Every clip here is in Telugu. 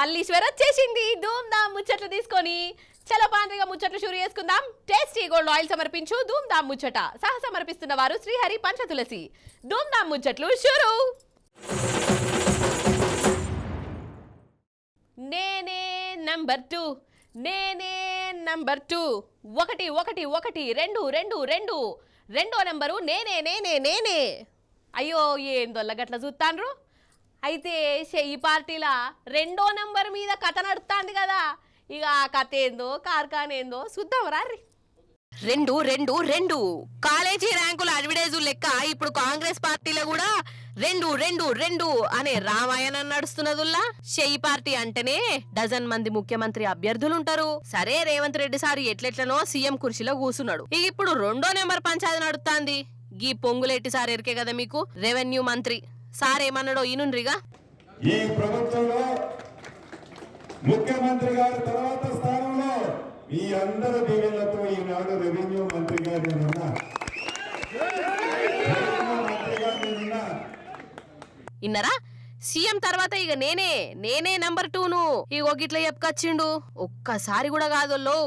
మల్లీశ్వర్ వచ్చేసింది ధూమ్ ధామ్ ముచ్చట్లు తీసుకొని. చలో పాండ్రిగా ముచ్చట్లు షురు చేసుకుందాం. టేస్టీ గోల్డ్ ఆయిల్ సమర్పించు ధూమ్ ధామ్ ముచ్చట సహ సమర్పిస్తున్న వారు శ్రీహరి పంచతులసి. ధూమ్ ధామ్ ముచ్చట్లు షురు. నేనే నంబర్ 2, నేనే నంబర్ 2, 1 1 1 2 2 2, రెండో నెంబరు నేనే నేనే నేనే. అయ్యో ఏందొల్ల గట్ల చూస్తాండ్రు. అయితే ఈ పార్టీల రెండో నెంబర్ మీద కథ నడుస్తుంది కదా. ఇక ఆ కథ ఏందో కార్ఖాన్ ఏందో చూద్దాం రారి. 2 2 2 కాలేజీ ర్యాంకుల అడ్వర్టైజు లెక్క ఇప్పుడు కాంగ్రెస్ పార్టీలో కూడా 2 2 2 అనే రామాయణం నడుస్తున్నదుల్లా. షెయి పార్టీ అంటేనే డజన్ మంది ముఖ్యమంత్రి అభ్యర్థులు ఉంటారు. సరే రేవంత్ రెడ్డి సార్ ఎట్లెట్లనో సీఎం కుర్చీలో కూర్చున్నాడు. ఇక ఇప్పుడు రెండో నెంబర్ పంచాయతీ నడుస్తుంది. గీ పొంగులేటి సార్ ఎరికే కదా మీకు, రెవెన్యూ మంత్రి సార్ ఏమన్నాడో ఈనుండ్రిగా. ఈ ప్రభుత్వంలో ముఖ్యమంత్రి గారి తర్వాత స్థానంలో మీ అందరి దీవెనలతో ఈనాడు రెవెన్యూ మంత్రిగా నేనున్నా. ఇన్నరా సీఎం తర్వాత ఇక నేనే నేనే నంబర్ 2ను ఇగో గిట్ల చెప్పుకొచ్చిండు. ఒక్కసారి కూడా కాదోల్లో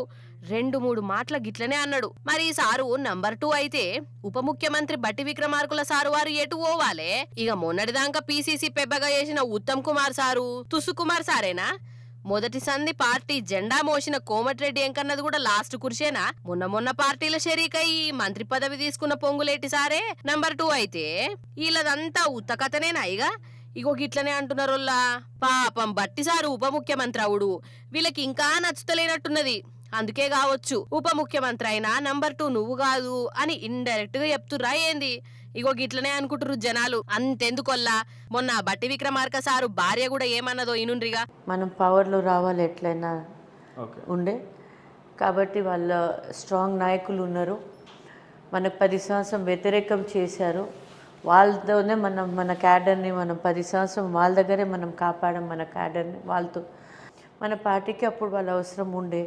2-3 మాటల గిట్లనే అన్నాడు. మరి ఈ సారు నంబర్ 2 అయితే ఉప ముఖ్యమంత్రి బట్టి విక్రమార్కుల సారు వారు ఎటు పోవాలే? ఇక మొన్నటిదాకా పీసీసీ పెబ్బగా చేసిన ఉత్తమ్ కుమార్ సారు తుసు కుమార్ సారేనా? మొదటి సంధి పార్టీ జెండా మోసిన కోమటిరెడ్డి ఎంకన్నది కూడా లాస్ట్ కుర్చేనా? మొన్న పార్టీల షరీకై మంత్రి పదవి తీసుకున్న పొంగులేటి సారే నంబర్ 2 అయితే వీళ్ళదంతా ఉత్త కథనేనా? ఇగో గిట్లనే అంటున్నారోల్లా. పాపం బట్టి సారు ఉప ముఖ్యమంత్రి అవుడు వీళ్ళకి ఇంకా నచ్చుతలేనట్టున్నది. అందుకే కావచ్చు ఉప ముఖ్యమంత్రి అయినా నంబర్ 2 నువ్వు కాదు అని ఇండైరెక్ట్ గా చెప్తుర్రా ఏంది? ఇగో గిట్లనే అనుకుంటురు జనాలు. అంతెందుకొల్లా మొన్న బట్టి విక్రమార్క సారు భార్య కూడా ఏమన్నదో ఇనుండ్రిగా. మనం పవర్లో రావాలి ఎట్లయినా ఉండే కాబట్టి వాళ్ళ స్ట్రాంగ్ నాయకులు ఉన్నారు. మనకు 10 సంవత్సరం వ్యతిరేకం చేశారు. వాళ్ళతోనే మన క్యాడర్ని మనం 10 సంవత్సరం వాళ్ళ దగ్గరే మనం కాపాడాం. మన క్యాడర్ని వాళ్ళతో మన పార్టీకి అప్పుడు వాళ్ళ అవసరం ఉండే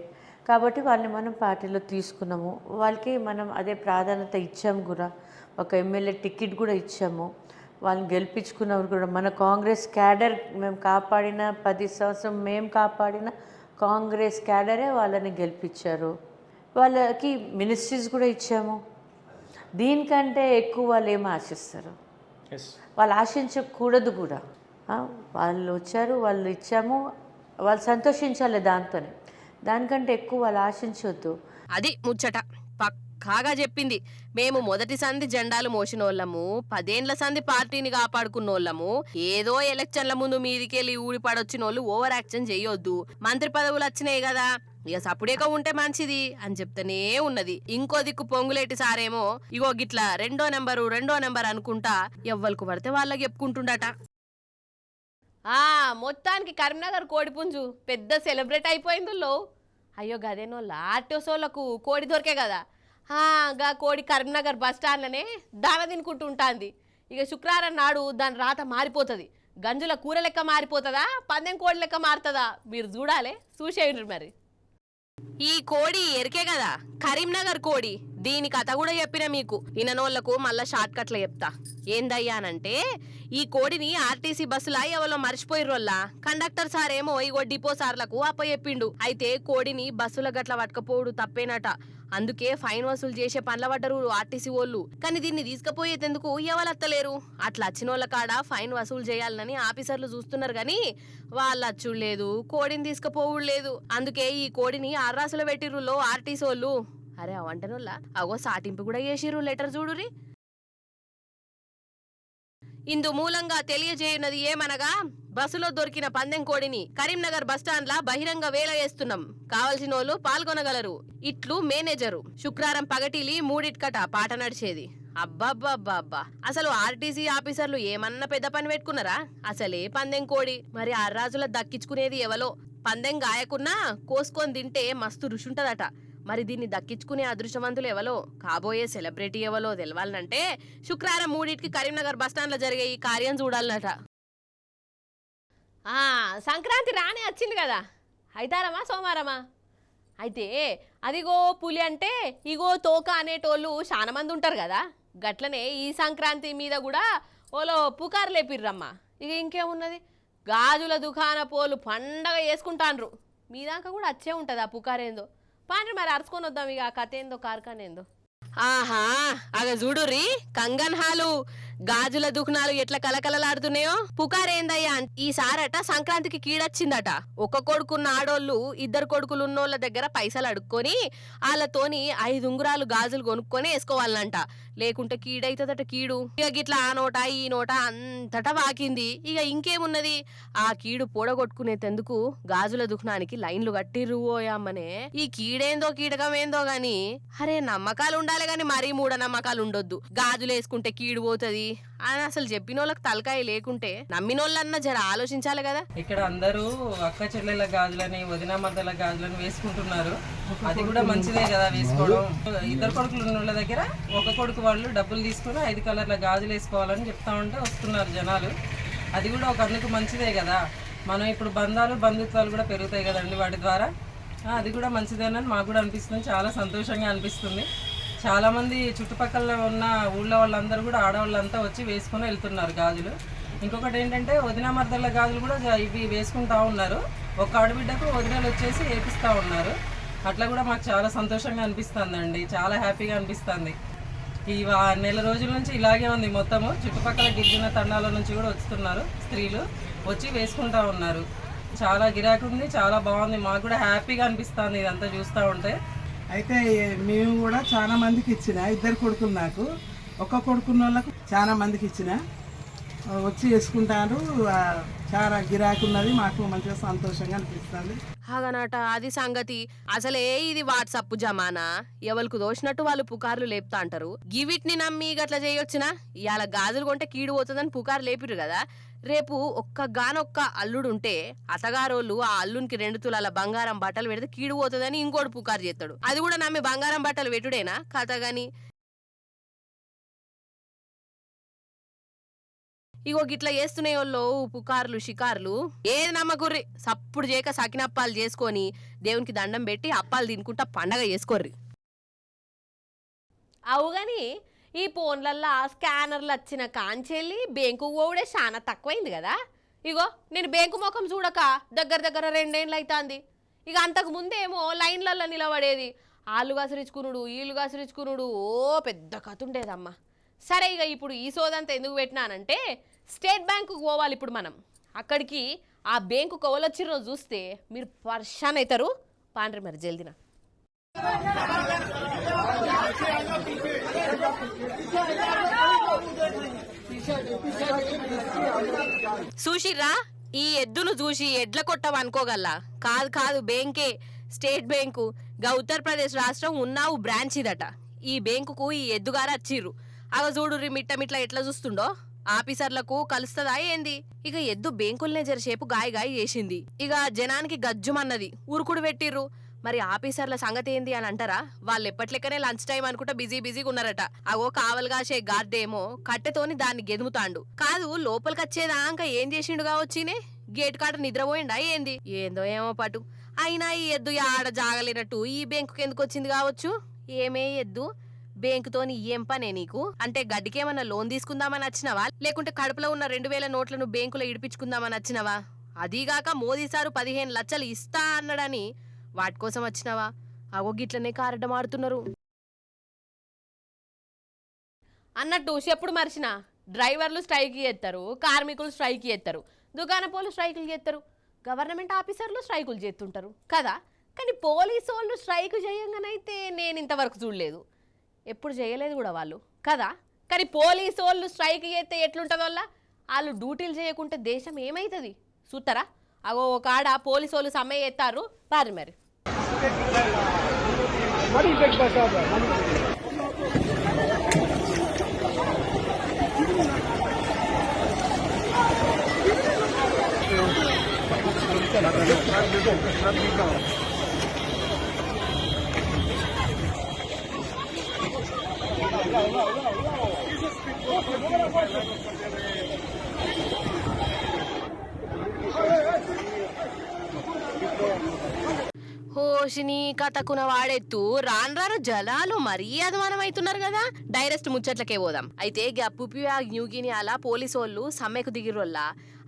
కాబట్టి వాళ్ళని మనం పార్టీలో తీసుకున్నాము. వాళ్ళకి మనం అదే ప్రాధాన్యత ఇచ్చాము కూడా. ఒక ఎమ్మెల్యే టికెట్ కూడా ఇచ్చాము. వాళ్ళని గెలిపించుకున్నవారు కూడా మన కాంగ్రెస్ క్యాడర్ మేము కాపాడిన 10 సంవత్సరం మేము కాపాడిన కాంగ్రెస్ క్యాడరే వాళ్ళని గెలిపించారు. వాళ్ళకి మినిస్ట్రీస్ కూడా ఇచ్చాము. దీనికంటే ఎక్కువ వాళ్ళు ఏం ఆశిస్తారు? వాళ్ళు ఆశించకూడదు కూడా. వాళ్ళు వచ్చారు, వాళ్ళు ఇచ్చాము, వాళ్ళు సంతోషించాలి దాంతోనే. దానికంటే ఎక్కువ వాళ్ళు ఆశించవద్దు. అది ముచ్చట పక్కాగా చెప్పింది. మేము మొదటి సంధి జెండాలు మోసినోళ్ళము, 10 ఏళ్ల సంధి పార్టీని కాపాడుకున్నోళ్ళము. ఏదో ఎలక్షన్ల ముందు మీదికెళ్ళి ఊడిపడొచ్చినోళ్ళు ఓవర్ యాక్షన్ చెయ్యొద్దు. మంత్రి పదవులు వచ్చినాయి కదా ఇక సప్పుడేక ఉంటే మంచిది అని చెప్తానే ఉన్నది. ఇంకో దిక్కు పొంగులేటి సారేమో ఇగో గిట్లా రెండో నెంబర్ అనుకుంటా ఎవ్వరికి పడితే వాళ్ళకి చెప్పుకుంటుండట. మొత్తానికి కరీంనగర్ కోడిపుంజు పెద్ద సెలబ్రేట్ అయిపోయిందో. అయ్యో గదేనోళ్ళ ఆర్టీసోళ్లకు కోడి దొరికే కదా. గా కోడి కరీంనగర్ బస్ స్టాండ్లోనే దాన తినుకుంటూ ఉంటుంది. ఇక శుక్రవారం నాడు దాని రాత మారిపోతుంది. గంజుల కూర లెక్క మారిపోతుందా, పందెం కోడి లెక్క మారుతుందా? మీరు చూడాలి, చూసేయండి మరి. ఈ కోడి ఎరికే కదా కరీంనగర్ కోడి. దీని కథ కూడా చెప్పిన మీకు. ఇననోళ్లకు మళ్ళా షార్ట్ కట్లో చెప్తా. ఏందయ్యానంటే ఈ కోడిని ఆర్టీసీ బస్సులా ఎవరో మర్చిపోయిర్రోల్లా. కండక్టర్ సార్ ఏమో ఇగో డిపో సార్లకు అప్పచెప్పిండు. అయితే కోడిని బస్సుల గట్ల పట్టుకపోవడు తప్పేనట. అందుకే ఫైన్ వసూలు చేసే పనుల పడ్డరు ఆర్టీసీ వాళ్ళు. కానీ దీన్ని తీసుకుపోయేందుకు ఎవరత్తలేరు. అట్లా వచ్చినోళ్ళ కాడ ఫైన్ వసూలు చేయాలని ఆఫీసర్లు చూస్తున్నారు గాని వాళ్ళు అచ్చులేదు, కోడిని తీసుకుపోవుడు లేదు. అందుకే ఈ కోడిని ఆర్రాసులో పెట్టిర్రులో ఆర్టీసీ వాళ్ళు. అరే అవంటనోళ్ళ అగో సాటింపు కూడా చేసిర్రు. లెటర్ చూడురి. ఇందు మూలంగా తెలియజేయున్నది ఏమనగా బస్సులో దొరికిన పందెం కోడిని కరీంనగర్ బస్టాండ్లా బహిరంగ వేల చేస్తున్నాం. కావలసిన వాళ్ళు పాల్గొనగలరు. ఇట్లు మేనేజరు. శుక్రవారం పగటిలి 3:00 పాట నడిచేది. అబ్బబ్బబ్బబ్బా, అసలు ఆర్టీసీ ఆఫీసర్లు ఏమన్నా పెద్ద పని పెట్టుకున్నారా? అసలే పందెం కోడి. మరి ఆర్రాజుల దక్కించుకునేది ఎవలో. పందెం గాయకున్నా కోసుకొని తింటే మస్తు రుచుంటదట. మరి దీన్ని దక్కించుకునే అదృష్టవంతులు ఎవలో, కాబోయే సెలబ్రిటీ ఎవలో తెలవాలంటే శుక్రవారం 3:00 కరీంనగర్ బస్టాండ్లో జరిగే ఈ కార్యం చూడాలన్నట. సంక్రాంతి రానే వచ్చింది కదా, అయితారమా సోమారమా? అయితే అదిగో పులి అంటే ఇగో తోక అనేటోళ్ళు చాలా మంది ఉంటారు కదా. గట్లనే ఈ సంక్రాంతి మీద కూడా ఓలో పుకారు లేపిర్రమ్మా. ఇక ఇంకేమున్నది, గాజుల దుకాణ పోలు పండగ చేసుకుంటాన్రు. మీ దాకా కూడా వచ్చే ఉంటుంది ఆ పుకారేందో. పాండ్రి మరి అరుచుకొని వద్దాం ఇక ఆ కథ ఏందో కార్ఖాన ఏందో. ఆహా అగ చూడుర్రి కంగన్ హాలు గాజుల దుకాణాలు ఎట్లా కలకలలాడుతున్నాయో. పుకారేందయ్యా ఈసారట సంక్రాంతికి కీడొచ్చిందట. ఒక కొడుకున్న ఆడోళ్ళు 2 కొడుకులు ఉన్నోళ్ళ దగ్గర పైసలు అడుక్కొని వాళ్ళతోని 5 ఉంగురాలు గాజులు కొనుక్కొని వేసుకోవాలంట. లేకుంటే కీడైతుందట కీడు. ఇక గిట్లా ఆ నోట ఈ నోట అంతటా వాకింది. ఇక ఇంకేమున్నది, ఆ కీడు పూడగొట్టుకునేందుకు గాజుల దుకాణానికి లైన్లు కట్టిర్రు. ఓయమ్మనే ఈ కీడేందో కీడకం ఏందో గాని, అరే నమ్మకాలు ఉండాలి గాని మరీ మూఢ నమ్మకాలు ఉండొద్దు. గాజులు వేసుకుంటే కీడు పోతుంది అని అసలు చెప్పినోళ్ళకి తలకాయ లేకుంటే నమ్మినోళ్ళన్నా జర ఆలోచించాలి కదా. ఇక్కడ అందరూ అక్క చెల్లెల గాజులని వదిన మద్దల గాజులని వేసుకుంటున్నారు. అది కూడా మంచిదే కదా వేసుకోవడం. 2 కొడుకులు ఉన్న వాళ్ళ దగ్గర ఒక కొడుకు వాళ్ళు డబ్బులు తీసుకుని 5 కలర్ల గాజులు వేసుకోవాలని చెప్తా ఉంటే వస్తున్నారు జనాలు. అది కూడా ఒక అందుకు మంచిదే కదా. మనం ఇప్పుడు బంధుత్వాలు కూడా పెరుగుతాయి కదండి వాటి ద్వారా. అది కూడా మంచిదేనని మాకు కూడా అనిపిస్తుంది. చాలా సంతోషంగా అనిపిస్తుంది. చాలామంది చుట్టుపక్కల ఉన్న ఊళ్ళో వాళ్ళందరూ కూడా ఆడవాళ్ళంతా వచ్చి వేసుకొని వెళ్తున్నారు గాజులు. ఇంకొకటి ఏంటంటే వదిన మర్దళ్ళ గాజులు కూడా ఇవి వేసుకుంటా ఉన్నారు. ఒక ఆడబిడ్డకు వదినలు వచ్చేసి వేపిస్తూ ఉన్నారు. అట్లా కూడా మాకు చాలా సంతోషంగా అనిపిస్తుందండి. చాలా హ్యాపీగా అనిపిస్తుంది. ఈ నెల రోజుల నుంచి ఇలాగే ఉంది మొత్తము. చుట్టుపక్కల గిరిజన తండాల నుంచి కూడా వస్తున్నారు స్త్రీలు వచ్చి వేసుకుంటా ఉన్నారు. చాలా గిరాకీ ఉంది, చాలా బాగుంది. మాకు కూడా హ్యాపీగా అనిపిస్తుంది ఇదంతా చూస్తూ ఉంటే. అయితే మేము కూడా చాలా మందికి ఇచ్చిన 2 కొడుకులు, నాకు ఒక్క కొడుకున్న వాళ్ళకు చాలా మందికి ఇచ్చిన వచ్చి వేసుకుంటారు. చాలా గిరాకీ ఉన్నది. మాకు మంచిగా సంతోషంగా అనిపిస్తుంది. అగనట అది సంగతి. అసలే ఇది వాట్సాప్ జమానా. ఎవరికి దోషినట్టు వాళ్ళు పుకార్లు లేపుతా అంటారు. గివిట్ని నమ్మి గట్లా చేయొచ్చునా. ఇవాళ గాజులు కొంటే కీడు పోతుందని పుకారు లేపిరు కదా. రేపు ఒక్కగానొక్క అల్లుడుంటే అతగారోళ్ళు ఆ అల్లునికి 2 తులాల బంగారం బట్టలు పెడితే కీడు పోతుందని ఇంకోటి పుకారు చేస్తాడు. అది కూడా నమ్మి బంగారం బట్టలు పెట్టుడేనా కథ గాని. ఇగో గిట్లా చేస్తున్నాయి వాళ్ళు పుకార్లు షికార్లు. ఏది నమ్మకుర్రి. సప్పుడు చేయక సకినప్పాలు చేసుకొని దేవునికి దండం పెట్టి అప్పాలు తినుకుంటా పండగ చేసుకోర్రి. అవుగాని ఈ ఫోన్లల్లో స్కానర్లు వచ్చిన కాంచెల్లి బ్యాంకు పోవుడే చాలా తక్కువైంది కదా. ఇగో నేను బ్యాంకు ముఖం చూడక దగ్గర 2 ఏళ్ళు అవుతుంది. ఇక అంతకు ముందేమో లైన్లల్లో నిలబడేది. ఆళ్ళు గసరించుకునుడు వీళ్ళు గసరించుకునుడు ఓ పెద్ద కథ ఉండేదమ్మా. సరే ఇక ఇప్పుడు ఈ సోదంతా ఎందుకు పెట్టినానంటే స్టేట్ బ్యాంకుకు పోవాలి ఇప్పుడు మనం. అక్కడికి ఆ బ్యాంకు కవలొచ్చిరో చూస్తే మీరు పర్షాన్ అవుతారు. పాండ్రి మరి జల్దిన చూసిర్రా ఈ ఎద్దును చూసి ఎడ్ల కొట్టవనుకోగల్లా. కాదు బ్యాంకే, స్టేట్ బ్యాంకు. గా ఉత్తరప్రదేశ్ రాష్ట్రం ఉన్నావు బ్రాంచ్ ఇదట. ఈ బ్యాంకుకు ఈ ఎద్దుగారు వచ్చిర్రు. అగ చూడుర్రి మిట్ట ఎట్లా చూస్తుండో. ఆఫీసర్లకు కలుస్తుందా ఏంది. ఇక ఎద్దు బ్యాంకుల్నే జరసేపు గాయ చేసింది. ఇక జనానికి గజ్జుమన్నది. ఉరుకుడు పెట్టిర్రు. మరి ఆఫీసర్ల సంగతి ఏంది అని అంటారా. వాళ్ళు ఎప్పట్లెక్కనే లంచ్ టైం అనుకుంటా బిజీగా ఉన్నారట. అగో కావలుగాసే గార్డేమో కట్టెతోని దాన్ని గెదుముతాండు. కాదు లోపలికొచ్చేదాకా ఏం చేసిండు కావచ్చినే. గేట్ కాడ నిద్రపోయిండా ఏంది. ఏందో ఏమో పటు. అయినా ఈ ఎద్దు ఆడ జాగలేనట్టు ఈ బ్యాంకుకి ఎందుకు వచ్చింది కావచ్చు. ఏమే ఎద్దు బ్యాంకుతోని ఏం పనే నీకు. అంటే గడ్డికేమన్నా లోన్ తీసుకుందామని వచ్చినవా, లేకుంటే కడుపులో ఉన్న 2000 నోట్లను బ్యాంకులో ఇడిపించుకుందామని వచ్చినవా. అదీగాక మోదీ సారు 15 లక్షలు ఇస్తా అన్నాడని వాటి కోసం వచ్చినవా. అగో గిట్లనే కారడ్డం ఆడుతున్నారు అన్నట్టు. చెప్పుడు మర్చిన డ్రైవర్లు స్ట్రైక్ చేస్తారు, కార్మికులు స్ట్రైక్ చేస్తారు, దుకాణపోలు స్ట్రైకులు చేస్తారు, గవర్నమెంట్ ఆఫీసర్లు స్ట్రైకులు చేస్తుంటారు కదా. కానీ పోలీసు వాళ్ళు స్ట్రైక్ చేయంగానైతే నేను ఇంతవరకు చూడలేదు. ఎప్పుడు చేయలేదు కూడా వాళ్ళు కదా. కానీ పోలీసు వాళ్ళు స్ట్రైక్ చేస్తే ఎట్లుంటుంది వల్ల. వాళ్ళు డ్యూటీలు చేయకుంటే దేశం ఏమవుతుంది చూస్తారా. అగో ఒక ఆడ పోలీసు వాళ్ళు సమ్మె చేస్తారు పారి మరి. ఓ ఓషిని కథకున వాడెత్తు రాను రాను జనాలు మరీ అధమానమైతున్నారు కదా. డైరెక్ట్ ముచ్చట్లకే పోదాం. అయితే పుపియా న్యూగిని అలా పోలీసోళ్ళు సమ్మెకు దిగిరోళ్ళ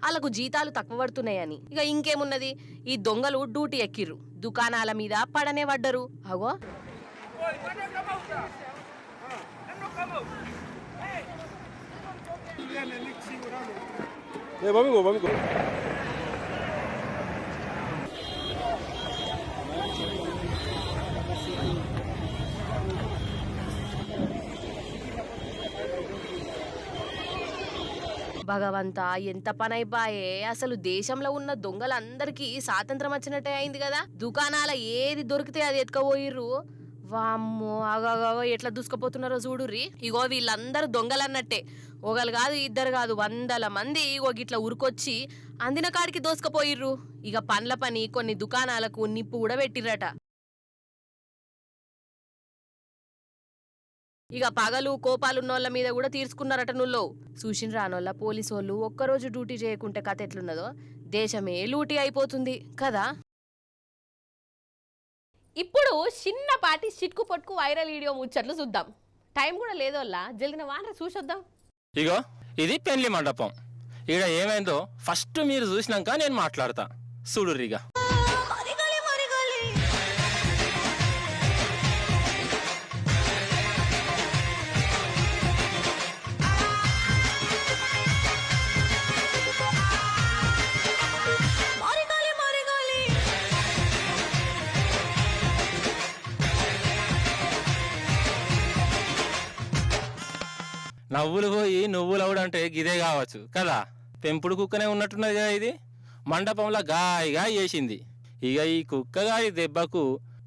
వాళ్ళకు జీతాలు తక్కువ పడుతున్నాయని. ఇక ఇంకేమున్నది, ఈ దొంగలు డ్యూటీ ఎక్కిర్రు, దుకాణాల మీద పడనే పడ్డరు. అగో భగవంతా ఎంత పనైపాయే. అసలు దేశంలో ఉన్న దొంగలందరికీ స్వాతంత్రం వచ్చినట్టే అయింది కదా. దుకాణాల ఏది దొరికితే అది ఎత్తుకపోయిర్రు. వామ్మో ఆగాగో ఎట్లా దూసుకుపోతున్నారో చూడుర్రి. ఇగో వీళ్ళందరూ దొంగలన్నట్టే, ఒకరు కాదు ఇద్దరు కాదు 100 మంది ఇగో గిట్లా ఉరికొచ్చి అందిన కాడికి దోసుకుపోయిర్రు. ఇక పండ్ల పని కొన్ని దుకాణాలకు నిప్పు కూడా పెట్టిర్రట. ఇక పగలు కోపాలున్నోళ్ళ మీద కూడా తీర్చుకున్నారట నుల్లో. చూసిన రానోళ్ళ పోలీసోళ్ళు ఒక్కరోజు డ్యూటీ చేయకుంటే కథ ఎట్లున్నదో దేశమే లూటీ అయిపోతుంది కదా. ఇప్పుడు చిన్నపాటి చిట్కు పొట్టుకు వైరల్ వీడియో ముచ్చట్లు చూద్దాం. టైం కూడా లేదోల్లా, జల్దిన వానర చూసొద్దాం. ఇగో ఇది పెళ్లి మండపం. ఇక్కడ ఏమైందో ఫస్ట్ మీరు చూసినాక నేను మాట్లాడతా చూడుర్రిగా. నవ్వులు పోయి నువ్వులు అవడంటే గిదే కావచ్చు కదా. పెంపుడు కుక్కనే ఉన్నట్టున్నది కదా ఇది. మండపంలో గాయగా చేసింది. ఇక ఈ కుక్క గారి దెబ్బకు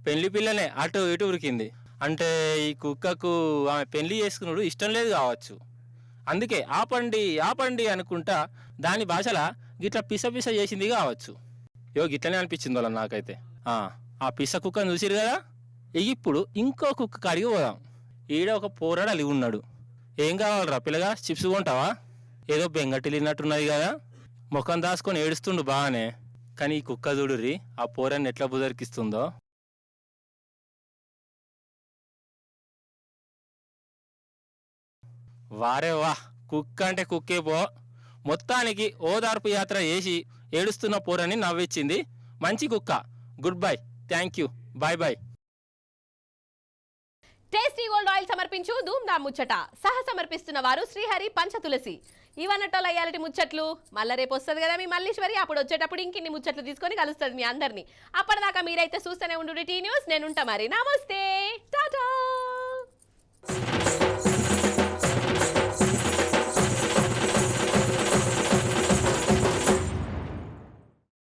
పెళ్లి పిల్లనే అటు ఇటు ఉరికింది. అంటే ఈ కుక్కకు ఆమె పెళ్లి చేసుకున్నాడు ఇష్టం లేదు కావచ్చు. అందుకే ఆపండి అనుకుంటా దాని భాషలా గిట్లా పిస చేసింది కావచ్చు. గిట్లనే అనిపించింది వాళ్ళ నాకైతే. ఆ పిస కుక్కను చూసిరు కదా. ఇప్పుడు ఇంకో కుక్క కాడికి పోదాం. ఈడ ఒక పోరాడు అలిగి ఉన్నాడు. ఏం కావాలరా పిల్లగా, చిప్స్ కొంటావా? ఏదో బెంగటిల్లినట్టున్నది కదా. ముఖం దాచుకొని ఏడుస్తుండు బాగానే. కానీ ఈ కుక్క చూడుర్రి ఆ పోరాన్ని ఎట్లా బుదరికిస్తుందో. వారే వా, కుక్క అంటే కుక్కే పో. మొత్తానికి ఓదార్పు యాత్ర చేసి ఏడుస్తున్న పోరాన్ని నవ్విచ్చింది. మంచి కుక్క. Good bye, thank you, bye bye. Tasty gold oil సమర్పించు ధూమ్ ధామ్ ముచ్చట సహ సమర్పిస్తున్న వారు శ్రీహరి పంచతులసి. ఇవన్నట్టోళ్ళు అయ్యాలటి ముచ్చట్లు మళ్ళీ రేపు వస్తుంది కదా మీ మల్లీశ్వరి. అప్పుడు వచ్చేటప్పుడు ఇంకిన్ని ముచ్చట్లు తీసుకొని కలుస్తుంది మీ అందరినీ. అప్పటిదాకా మీరైతే చూస్తూనే ఉండు టీ న్యూస్. నేను ఉంటా మరి. నమస్తే, టాటా.